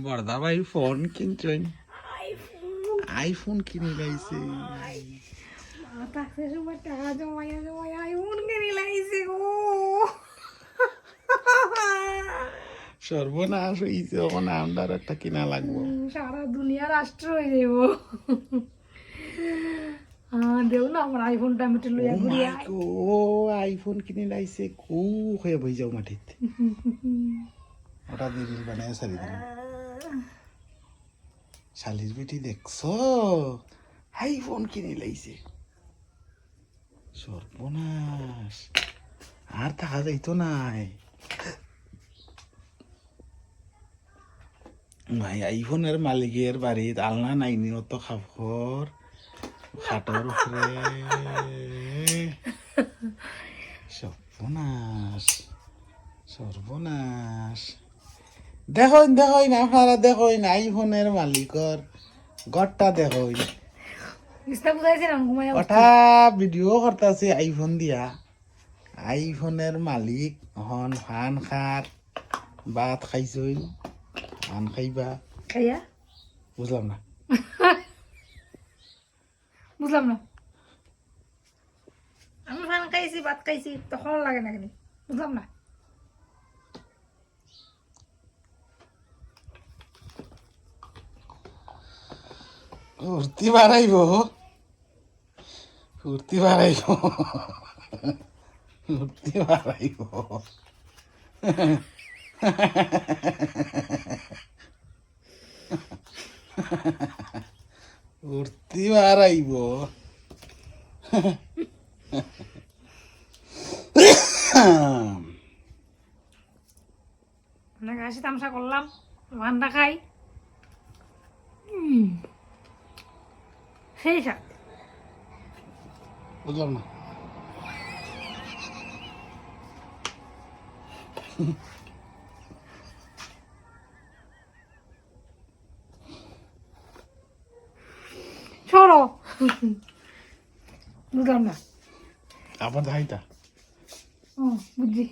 বড়দা ভাই ফোন কিনছেন, আইফোন কিনে লাইছে। টাকা জমাইয়া জমাইয়া আইফোন কিনে লাইছে গো। সর্বনাশ হয়েছে, ওখানে আন্ডার একটা কিনা লাগবো। সারা দুনিয়া রাষ্ট্র হয়ে যাব। দেও না আমার আইফোনটা আমি একটু লইয়া ঘুরি। ও আইফোন কিনে লাইছে, কু হয়ে বই যাও মাটিত। ওটা দিয়ে রিল বানায় সারি দিন। শালির বেটি দেখছো, আইফোন কিনে লাইছে। সর্বনাশ, আর থাকা যাইতো নাই ভাই। আইফোনের মালিকের বাড়িত আলনা নাইনি অত খাবার খাটর উপরে। সর্বনাশ সর্বনাশ। দেখইন দেখইন আপনারা দেখইন আইফোনের মালিকর ঘরটা দেখইন। ওটা ভিডিও করতেছে আইফোন দিয়া। আইফোনের মালিক হন ফান খার ভাত খাইছইন, ফান খাইবা খাইয়া বুঝলাম না। বুঝলাম না, আমি ফান খাইছি ভাত খাইছি তখন লাগে না কেন? বুঝলাম না। ফুর্তি বাড়াইব, ফুর্তি বাড়াইব, ফুর্তি বাড়াইব। ফুর্তি বাড়াইব। অনেক হাসি তামসা করলাম, ভান্ডা খাই। সেই সাথ বুঝলাম না। সরো। বুঝলাম না। আবার ধাইটা বুঝছি।